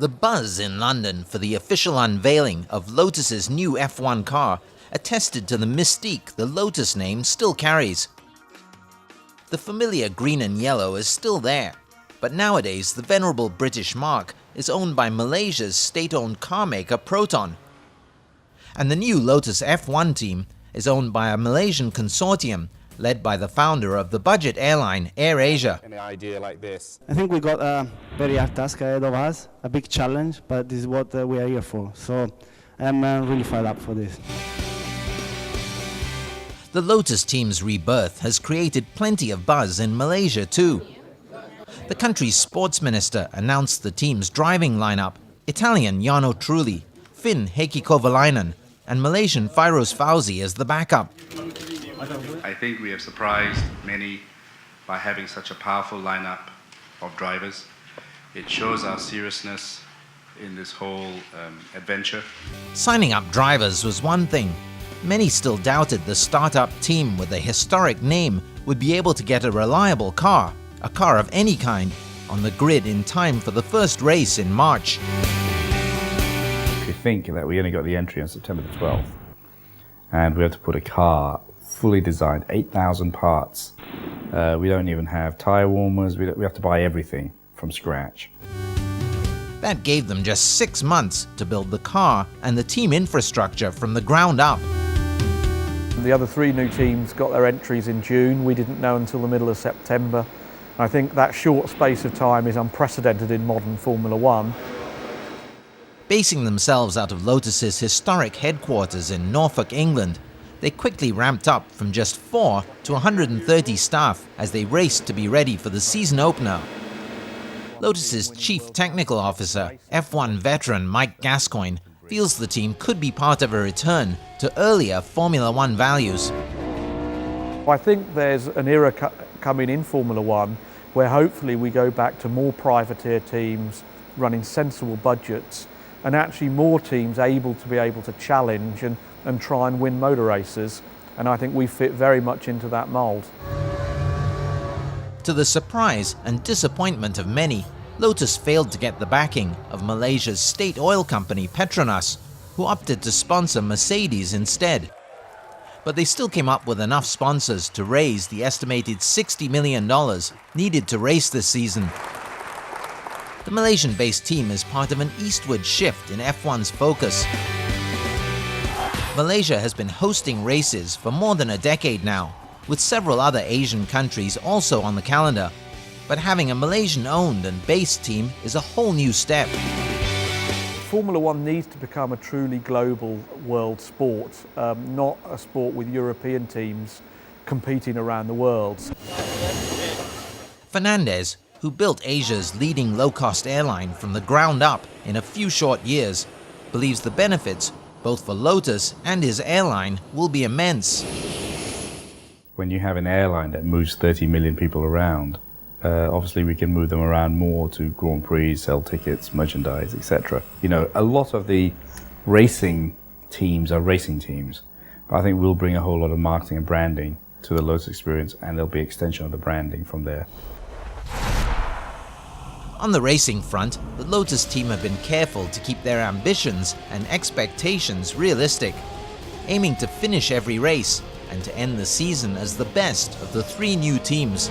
The buzz in London for the official unveiling of Lotus's new F1 car attested to the mystique the Lotus name still carries. The familiar green and yellow is still there, but nowadays the venerable British marque is owned by Malaysia's state-owned car maker Proton. And the new Lotus F1 team is owned by a Malaysian consortium led by the founder of the budget airline AirAsia. An idea like this. I think we got a very hard task ahead of us, a big challenge, but this is what we are here for. So I'm really fired up for this. The Lotus team's rebirth has created plenty of buzz in Malaysia too. The country's sports minister announced the team's driving lineup: Italian Jarno Trulli, Finn Heikki Kovalainen, and Malaysian Fairouz Fauzi as the backup. I think we have surprised many by having such a powerful lineup of drivers. It shows our seriousness in this whole adventure. Signing up drivers was one thing. Many still doubted the startup team with a historic name would be able to get a reliable car, a car of any kind, on the grid in time for the first race in March. If you think that we only got the entry on September the 12th, and we had to put a car fully designed, 8,000 parts. We don't even have tire warmers. We have to buy everything from scratch. That gave them just 6 months to build the car and the team infrastructure from the ground up. The other 3 new teams got their entries in June. We didn't know until the middle of September. I think that short space of time is unprecedented in modern Formula One. Basing themselves out of Lotus's historic headquarters in Norfolk, England, they quickly ramped up from just 4 to 130 staff as they raced to be ready for the season opener. Lotus's chief technical officer, F1 veteran Mike Gascoigne, feels the team could be part of a return to earlier Formula One values. I think there's an era coming in Formula One where hopefully we go back to more privateer teams running sensible budgets, and actually more teams able to challenge and try and win motor races, and I think we fit very much into that mould. To the surprise and disappointment of many, Lotus failed to get the backing of Malaysia's state oil company Petronas, who opted to sponsor Mercedes instead. But they still came up with enough sponsors to raise the estimated $60 million needed to race this season. The Malaysian-based team is part of an eastward shift in F1's focus. Malaysia has been hosting races for more than a decade now, with several other Asian countries also on the calendar. But having a Malaysian-owned and based team is a whole new step. Formula One needs to become a truly global world sport, not a sport with European teams competing around the world. Fernandez, who built Asia's leading low-cost airline from the ground up in a few short years, believes the benefits, both for Lotus and his airline, will be immense. When you have an airline that moves 30 million people around, obviously we can move them around more to Grand Prix, sell tickets, merchandise, etc. You know, a lot of the racing teams are racing teams, but I think we'll bring a whole lot of marketing and branding to the Lotus experience, and there'll be extension of the branding from there. On the racing front, the Lotus team have been careful to keep their ambitions and expectations realistic, aiming to finish every race and to end the season as the best of the 3 new teams.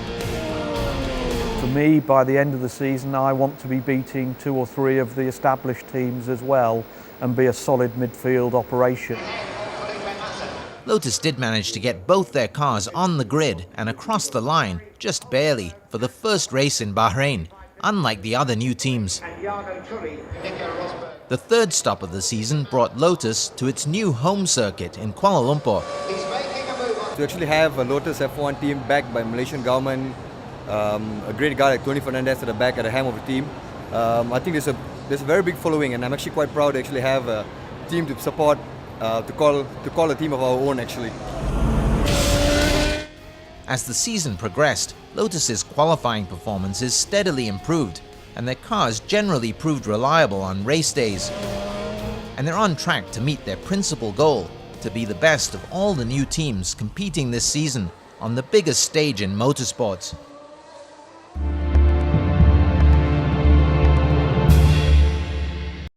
For me, by the end of the season, I want to be beating 2 or 3 of the established teams as well and be a solid midfield operation. Lotus did manage to get both their cars on the grid and across the line, just barely, for the first race in Bahrain, unlike the other new teams. The 3rd stop of the season brought Lotus to its new home circuit in Kuala Lumpur. To actually have a Lotus F1 team backed by Malaysian government, a great guy like Tony Fernandez at the back at the helm of the team, I think there's a very big following, and I'm actually quite proud to actually have a team to support, to call a team of our own actually. As the season progressed, Lotus's qualifying performances steadily improved, and their cars generally proved reliable on race days. And they're on track to meet their principal goal, to be the best of all the new teams competing this season on the biggest stage in motorsports.